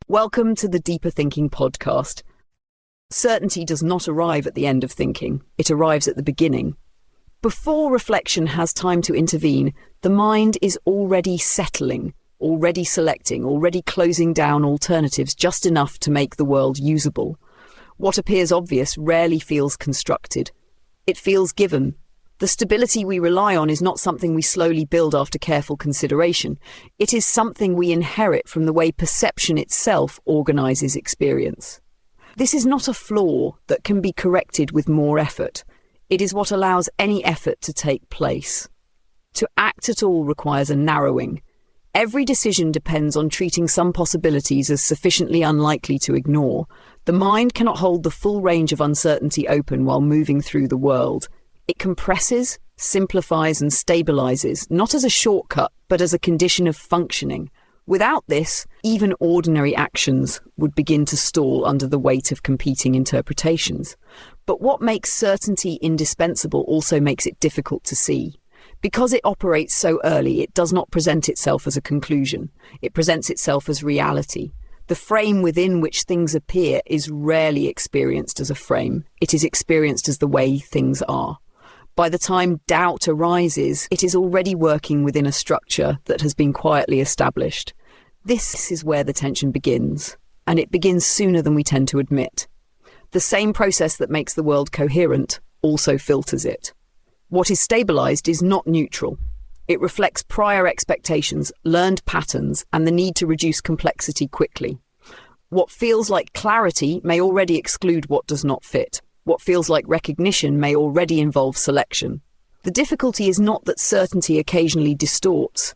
Welcome to the Deeper Thinking podcast. Certainty does not arrive at the end of thinking, it arrives at the beginning. Before reflection has time to intervene, the mind is already settling, already selecting, already closing down alternatives just enough to make the world usable. What appears obvious rarely feels constructed. It feels given. The stability we rely on is not something we slowly build after careful consideration. It is something we inherit from the way perception itself organises experience. This is not a flaw that can be corrected with more effort. It is what allows any effort to take place. To act at all requires a narrowing. Every decision depends on treating some possibilities as sufficiently unlikely to ignore. The mind cannot hold the full range of uncertainty open while moving through the world. It compresses, simplifies and stabilizes, not as a shortcut, but as a condition of functioning. Without this, even ordinary actions would begin to stall under the weight of competing interpretations. But what makes certainty indispensable also makes it difficult to see. Because it operates so early, it does not present itself as a conclusion. It presents itself as reality. The frame within which things appear is rarely experienced as a frame. It is experienced as the way things are. By the time doubt arises, it is already working within a structure that has been quietly established. This is where the tension begins, and it begins sooner than we tend to admit. The same process that makes the world coherent also filters it. What is stabilized is not neutral. It reflects prior expectations, learned patterns, and the need to reduce complexity quickly. What feels like clarity may already exclude what does not fit. What feels like recognition may already involve selection. The difficulty is not that certainty occasionally distorts.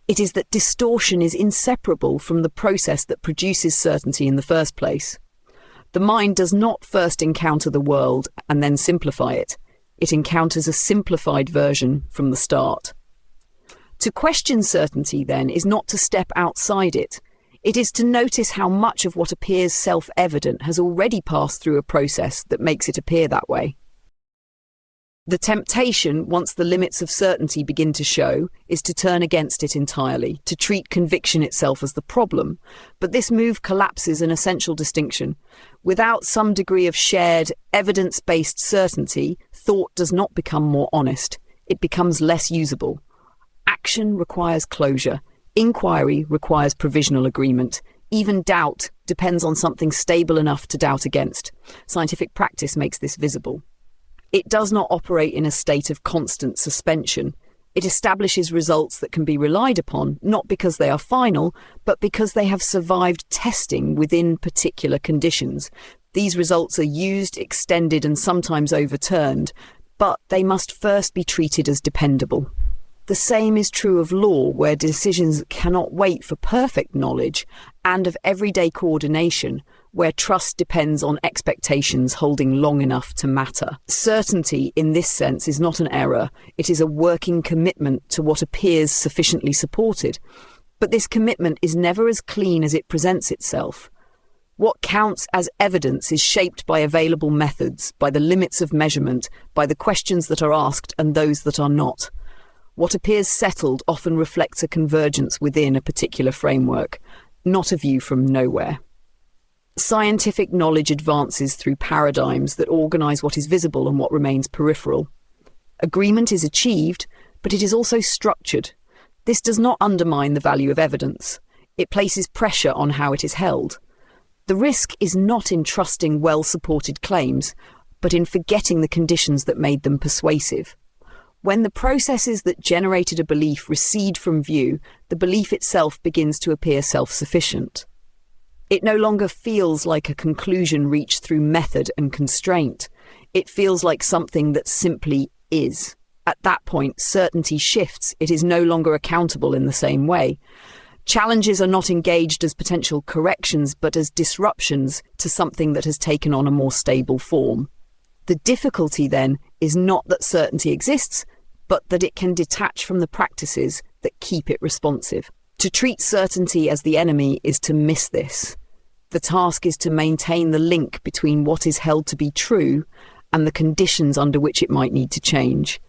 It is that distortion is inseparable from the process that produces certainty in the first place. The mind does not first encounter the world and then simplify it. It encounters a simplified version from the start. To question certainty, then, is not to step outside it. It is to notice how much of what appears self-evident has already passed through a process that makes it appear that way. The temptation, once the limits of certainty begin to show, is to turn against it entirely, to treat conviction itself as the problem. But this move collapses an essential distinction. Without some degree of shared, evidence-based certainty, thought does not become more honest. It becomes less usable. Action requires closure. Inquiry requires provisional agreement. Even doubt depends on something stable enough to doubt against. Scientific practice makes this visible. It does not operate in a state of constant suspension. It establishes results that can be relied upon, not because they are final, but because they have survived testing within particular conditions. These results are used, extended, and sometimes overturned, but they must first be treated as dependable. The same is true of law, where decisions cannot wait for perfect knowledge, and of everyday coordination, where trust depends on expectations holding long enough to matter. Certainty, in this sense, is not an error. It is a working commitment to what appears sufficiently supported. But this commitment is never as clean as it presents itself. What counts as evidence is shaped by available methods, by the limits of measurement, by the questions that are asked and those that are not. What appears settled often reflects a convergence within a particular framework, not a view from nowhere. Scientific knowledge advances through paradigms that organise what is visible and what remains peripheral. Agreement is achieved, but it is also structured. This does not undermine the value of evidence. It places pressure on how it is held. The risk is not in trusting well-supported claims, but in forgetting the conditions that made them persuasive. When the processes that generated a belief recede from view, the belief itself begins to appear self-sufficient. It no longer feels like a conclusion reached through method and constraint. It feels like something that simply is. At that point, certainty shifts. It is no longer accountable in the same way. Challenges are not engaged as potential corrections, but as disruptions to something that has taken on a more stable form. The difficulty, then, is not that certainty exists, but that it can detach from the practices that keep it responsive. To treat certainty as the enemy is to miss this. The task is to maintain the link between what is held to be true and the conditions under which it might need to change.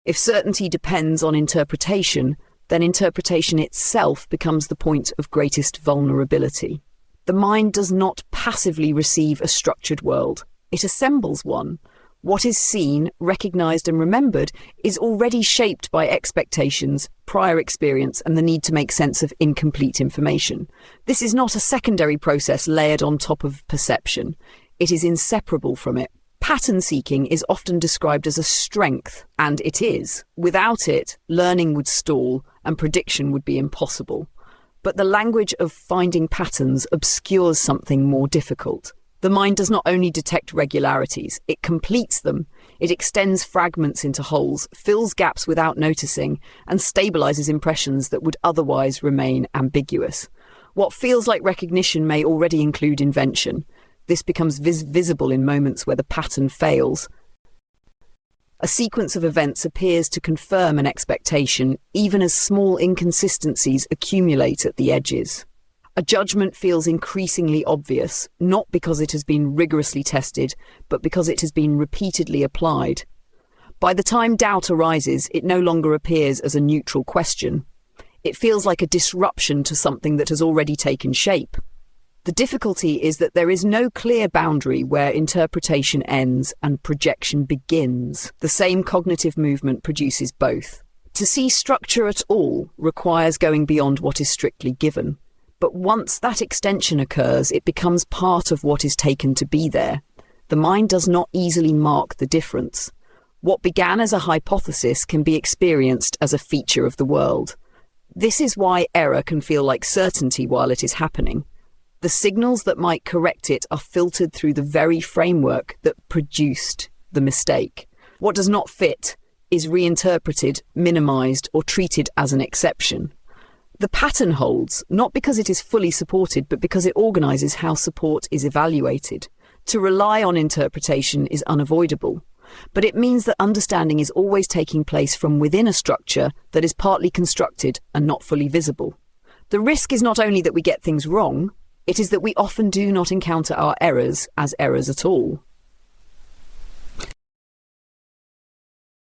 If certainty depends on interpretation, then interpretation itself becomes the point of greatest vulnerability. The mind does not passively receive a structured world. It assembles one. What is seen, recognized, and remembered is already shaped by expectations, prior experience, and the need to make sense of incomplete information. This is not a secondary process layered on top of perception. It is inseparable from it. Pattern seeking is often described as a strength, and it is. Without it, learning would stall and prediction would be impossible. But the language of finding patterns obscures something more difficult. The mind does not only detect regularities, it completes them. It extends fragments into wholes, fills gaps without noticing, and stabilizes impressions that would otherwise remain ambiguous. What feels like recognition may already include invention. This becomes visible in moments where the pattern fails. A sequence of events appears to confirm an expectation, even as small inconsistencies accumulate at the edges. A judgment feels increasingly obvious, not because it has been rigorously tested, but because it has been repeatedly applied. By the time doubt arises, it no longer appears as a neutral question. It feels like a disruption to something that has already taken shape. The difficulty is that there is no clear boundary where interpretation ends and projection begins. The same cognitive movement produces both. To see structure at all requires going beyond what is strictly given. But once that extension occurs, it becomes part of what is taken to be there. The mind does not easily mark the difference. What began as a hypothesis can be experienced as a feature of the world. This is why error can feel like certainty while it is happening. The signals that might correct it are filtered through the very framework that produced the mistake. What does not fit is reinterpreted, minimized, or treated as an exception. The pattern holds, not because it is fully supported, but because it organises how support is evaluated. To rely on interpretation is unavoidable, but it means that understanding is always taking place from within a structure that is partly constructed and not fully visible. The risk is not only that we get things wrong, it is that we often do not encounter our errors as errors at all.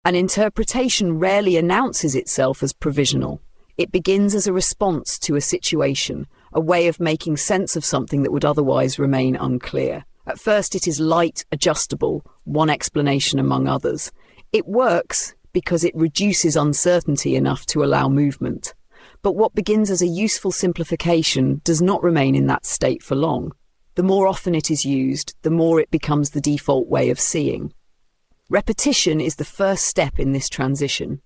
An interpretation rarely announces itself as provisional. It begins as a response to a situation, a way of making sense of something that would otherwise remain unclear. At first it is light, adjustable, one explanation among others. It works because it reduces uncertainty enough to allow movement. But what begins as a useful simplification does not remain in that state for long. The more often it is used, the more it becomes the default way of seeing. Repetition is the first step in this transition.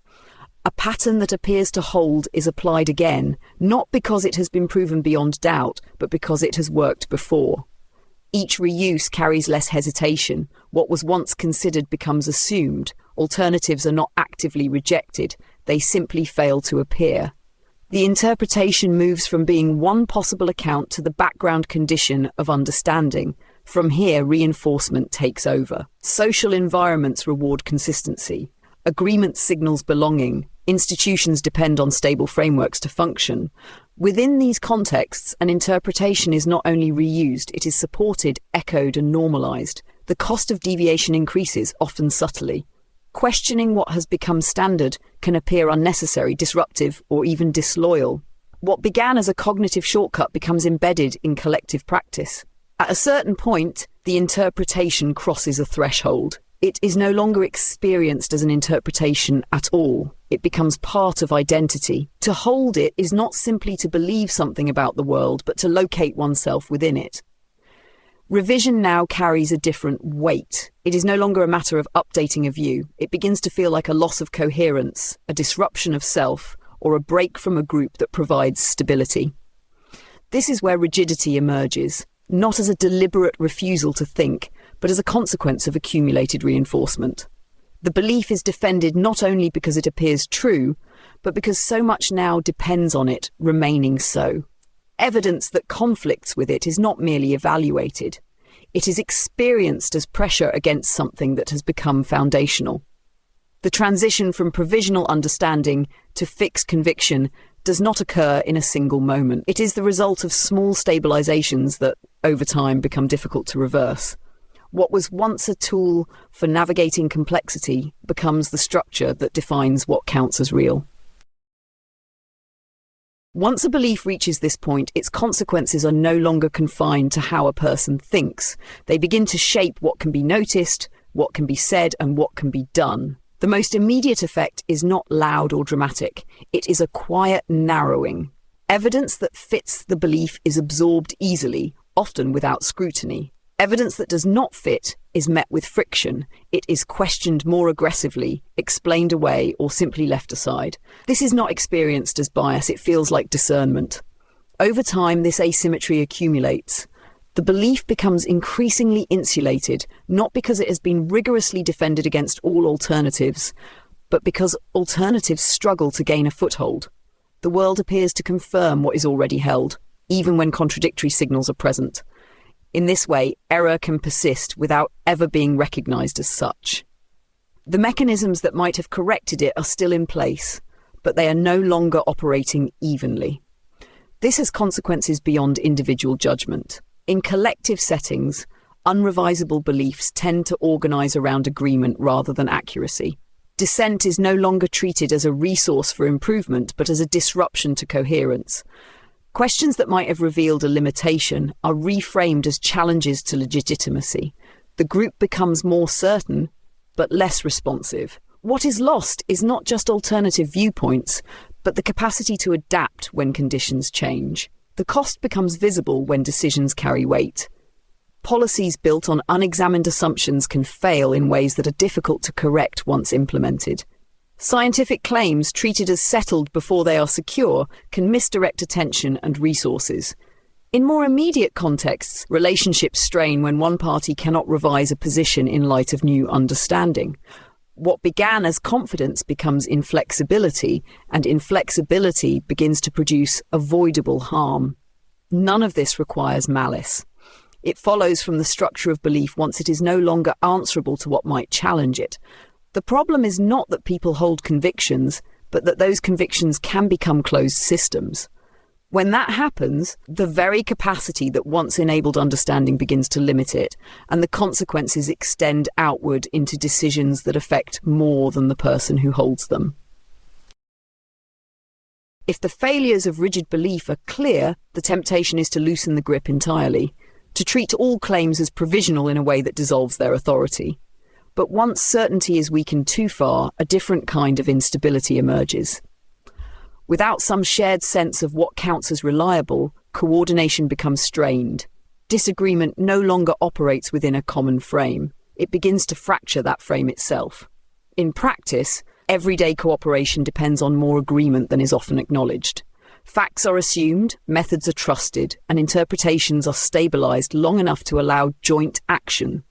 A pattern that appears to hold is applied again, not because it has been proven beyond doubt, but because it has worked before. Each reuse carries less hesitation. What was once considered becomes assumed. Alternatives are not actively rejected. They simply fail to appear. The interpretation moves from being one possible account to the background condition of understanding. From here, reinforcement takes over. Social environments reward consistency. Agreement signals belonging. Institutions depend on stable frameworks to function. Within these contexts, an interpretation is not only reused, it is supported, echoed, and normalized. The cost of deviation increases, often subtly. Questioning what has become standard can appear unnecessary, disruptive, or even disloyal. What began as a cognitive shortcut becomes embedded in collective practice. At a certain point, the interpretation crosses a threshold. It is no longer experienced as an interpretation at all. It becomes part of identity. To hold it is not simply to believe something about the world, but to locate oneself within it. Revision now carries a different weight. It is no longer a matter of updating a view. It begins to feel like a loss of coherence, a disruption of self, or a break from a group that provides stability. This is where rigidity emerges, not as a deliberate refusal to think, but as a consequence of accumulated reinforcement. The belief is defended not only because it appears true, but because so much now depends on it remaining so. Evidence that conflicts with it is not merely evaluated. It is experienced as pressure against something that has become foundational. The transition from provisional understanding to fixed conviction does not occur in a single moment. It is the result of small stabilizations that, over time, become difficult to reverse. What was once a tool for navigating complexity becomes the structure that defines what counts as real. Once a belief reaches this point, its consequences are no longer confined to how a person thinks. They begin to shape what can be noticed, what can be said, and what can be done. The most immediate effect is not loud or dramatic. It is a quiet narrowing. Evidence that fits the belief is absorbed easily, often without scrutiny. Evidence that does not fit is met with friction. It is questioned more aggressively, explained away, or simply left aside. This is not experienced as bias, it feels like discernment. Over time, this asymmetry accumulates. The belief becomes increasingly insulated, not because it has been rigorously defended against all alternatives, but because alternatives struggle to gain a foothold. The world appears to confirm what is already held, even when contradictory signals are present. In this way, error can persist without ever being recognized as such. The mechanisms that might have corrected it are still in place, but they are no longer operating evenly. This has consequences beyond individual judgment. In collective settings, unrevisable beliefs tend to organize around agreement rather than accuracy. Dissent is no longer treated as a resource for improvement, but as a disruption to coherence. Questions that might have revealed a limitation are reframed as challenges to legitimacy. The group becomes more certain, but less responsive. What is lost is not just alternative viewpoints, but the capacity to adapt when conditions change. The cost becomes visible when decisions carry weight. Policies built on unexamined assumptions can fail in ways that are difficult to correct once implemented. Scientific claims treated as settled before they are secure can misdirect attention and resources. In more immediate contexts, relationships strain when one party cannot revise a position in light of new understanding. What began as confidence becomes inflexibility, and inflexibility begins to produce avoidable harm. None of this requires malice. It follows from the structure of belief once it is no longer answerable to what might challenge it. The problem is not that people hold convictions, but that those convictions can become closed systems. When that happens, the very capacity that once enabled understanding begins to limit it, and the consequences extend outward into decisions that affect more than the person who holds them. If the failures of rigid belief are clear, the temptation is to loosen the grip entirely, to treat all claims as provisional in a way that dissolves their authority. But once certainty is weakened too far, a different kind of instability emerges. Without some shared sense of what counts as reliable, coordination becomes strained. Disagreement no longer operates within a common frame. It begins to fracture that frame itself. In practice, everyday cooperation depends on more agreement than is often acknowledged. Facts are assumed, methods are trusted, and interpretations are stabilized long enough to allow joint action.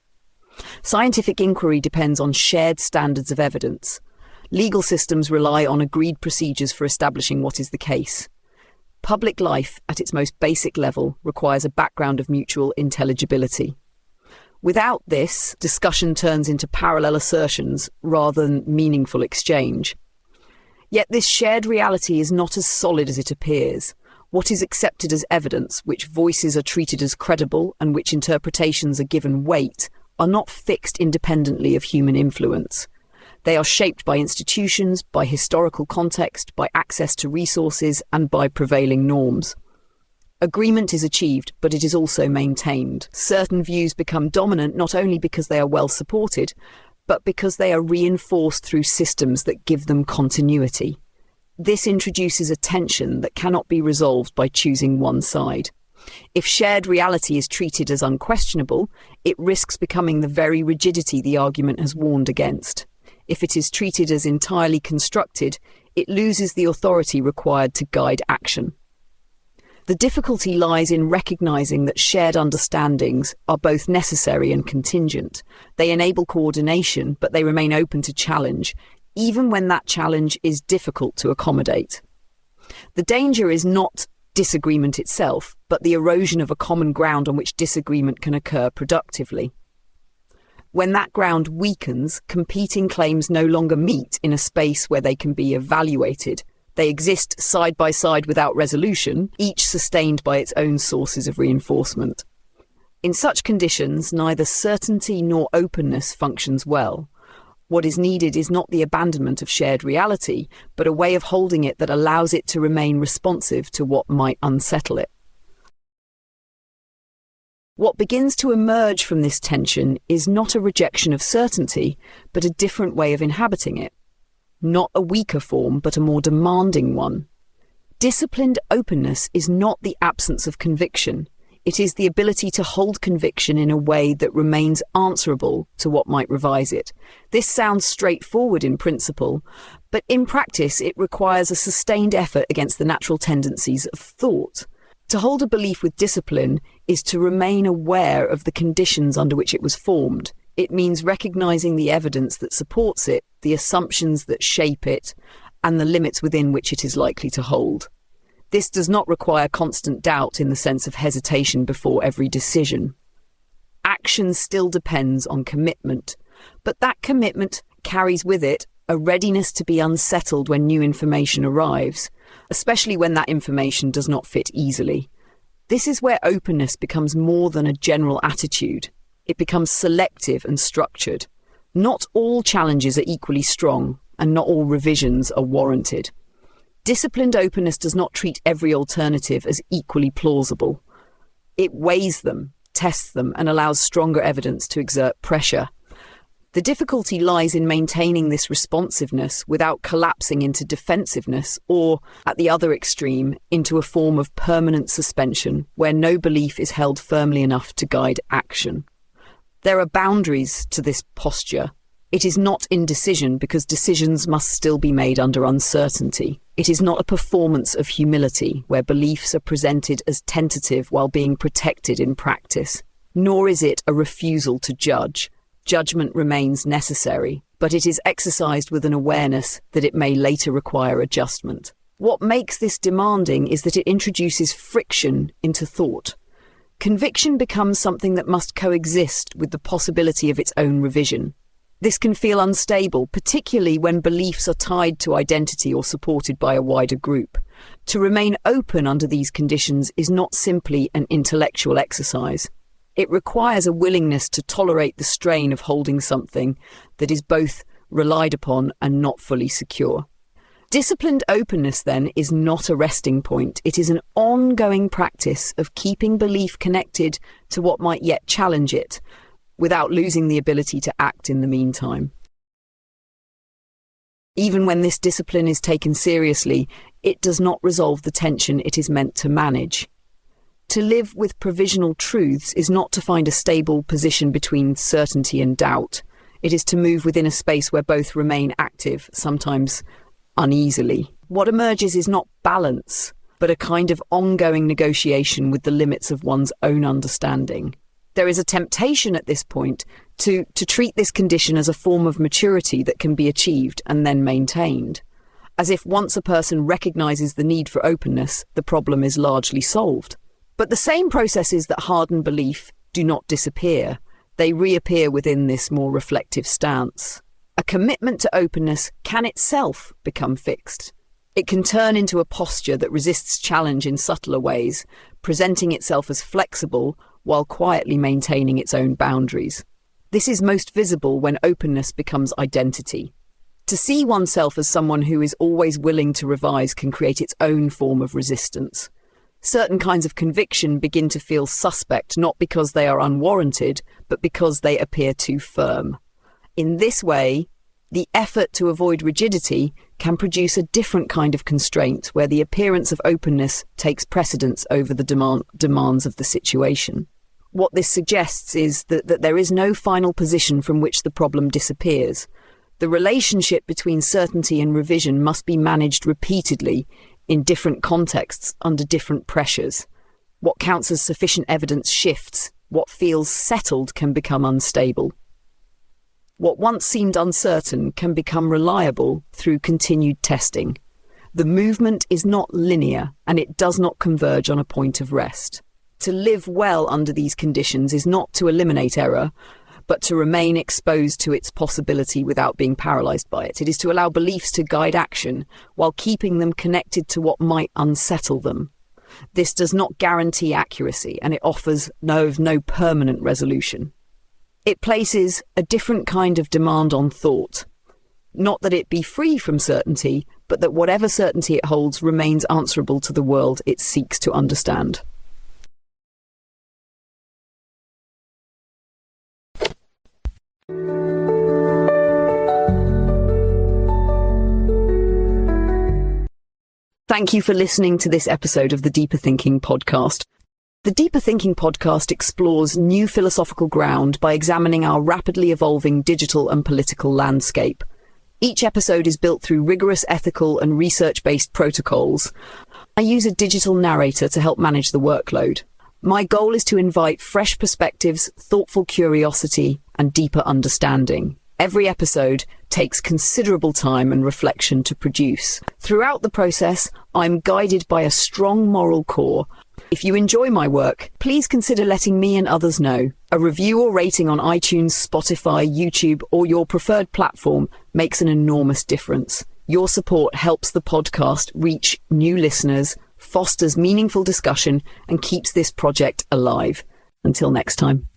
Scientific inquiry depends on shared standards of evidence. Legal systems rely on agreed procedures for establishing what is the case. Public life, at its most basic level, requires a background of mutual intelligibility. Without this, discussion turns into parallel assertions rather than meaningful exchange. Yet this shared reality is not as solid as it appears. What is accepted as evidence, which voices are treated as credible, and which interpretations are given weight, are not fixed independently of human influence. They are shaped by institutions, by historical context, by access to resources, and by prevailing norms. Agreement is achieved, but it is also maintained. Certain views become dominant not only because they are well supported, but because they are reinforced through systems that give them continuity. This introduces a tension that cannot be resolved by choosing one side. If shared reality is treated as unquestionable, it risks becoming the very rigidity the argument has warned against. If it is treated as entirely constructed, it loses the authority required to guide action. The difficulty lies in recognizing that shared understandings are both necessary and contingent. They enable coordination, but they remain open to challenge, even when that challenge is difficult to accommodate. The danger is not disagreement itself, but the erosion of a common ground on which disagreement can occur productively. When that ground weakens, competing claims no longer meet in a space where they can be evaluated. They exist side by side without resolution, each sustained by its own sources of reinforcement. In such conditions, neither certainty nor openness functions well. What is needed is not the abandonment of shared reality, but a way of holding it that allows it to remain responsive to what might unsettle it. What begins to emerge from this tension is not a rejection of certainty, but a different way of inhabiting it. Not a weaker form, but a more demanding one. Disciplined openness is not the absence of conviction. It is the ability to hold conviction in a way that remains answerable to what might revise it. This sounds straightforward in principle, but in practice it requires a sustained effort against the natural tendencies of thought. To hold a belief with discipline is to remain aware of the conditions under which it was formed. It means recognizing the evidence that supports it, the assumptions that shape it, and the limits within which it is likely to hold. This does not require constant doubt in the sense of hesitation before every decision. Action still depends on commitment, but that commitment carries with it a readiness to be unsettled when new information arrives, especially when that information does not fit easily. This is where openness becomes more than a general attitude. It becomes selective and structured. Not all challenges are equally strong, and not all revisions are warranted. Disciplined openness does not treat every alternative as equally plausible. It weighs them, tests them, and allows stronger evidence to exert pressure. The difficulty lies in maintaining this responsiveness without collapsing into defensiveness or, at the other extreme, into a form of permanent suspension where no belief is held firmly enough to guide action. There are boundaries to this posture. It is not indecision because decisions must still be made under uncertainty. It is not a performance of humility where beliefs are presented as tentative while being protected in practice. Nor is it a refusal to judge. Judgment remains necessary, but it is exercised with an awareness that it may later require adjustment. What makes this demanding is that it introduces friction into thought. Conviction becomes something that must coexist with the possibility of its own revision. This can feel unstable, particularly when beliefs are tied to identity or supported by a wider group. To remain open under these conditions is not simply an intellectual exercise. It requires a willingness to tolerate the strain of holding something that is both relied upon and not fully secure. Disciplined openness, then, is not a resting point. It is an ongoing practice of keeping belief connected to what might yet challenge it, without losing the ability to act in the meantime. Even when this discipline is taken seriously, it does not resolve the tension it is meant to manage. To live with provisional truths is not to find a stable position between certainty and doubt. It is to move within a space where both remain active, sometimes uneasily. What emerges is not balance, but a kind of ongoing negotiation with the limits of one's own understanding. There is a temptation at this point to treat this condition as a form of maturity that can be achieved and then maintained, as if once a person recognizes the need for openness, the problem is largely solved. But the same processes that harden belief do not disappear. They reappear within this more reflective stance. A commitment to openness can itself become fixed. It can turn into a posture that resists challenge in subtler ways, presenting itself as flexible while quietly maintaining its own boundaries. This is most visible when openness becomes identity. To see oneself as someone who is always willing to revise can create its own form of resistance. Certain kinds of conviction begin to feel suspect not because they are unwarranted, but because they appear too firm. In this way, the effort to avoid rigidity can produce a different kind of constraint where the appearance of openness takes precedence over the demands of the situation. What this suggests is that there is no final position from which the problem disappears. The relationship between certainty and revision must be managed repeatedly in different contexts under different pressures. What counts as sufficient evidence shifts. What feels settled can become unstable. What once seemed uncertain can become reliable through continued testing. The movement is not linear, and it does not converge on a point of rest. To live well under these conditions is not to eliminate error, but to remain exposed to its possibility without being paralyzed by it. It is to allow beliefs to guide action while keeping them connected to what might unsettle them. This does not guarantee accuracy, and it offers no permanent resolution. It places a different kind of demand on thought. Not that it be free from certainty, but that whatever certainty it holds remains answerable to the world it seeks to understand. Thank you for listening to this episode of the Deeper Thinking podcast. The Deeper Thinking podcast explores new philosophical ground by examining our rapidly evolving digital and political landscape. Each episode is built through rigorous ethical and research-based protocols. I use a digital narrator to help manage the workload. My goal is to invite fresh perspectives, thoughtful curiosity, and deeper understanding. Every episode takes considerable time and reflection to produce. Throughout the process, I'm guided by a strong moral core. If you enjoy my work, please consider letting me and others know. A review or rating on iTunes, Spotify, YouTube, or your preferred platform makes an enormous difference. Your support helps the podcast reach new listeners, fosters meaningful discussion, and keeps this project alive. Until next time.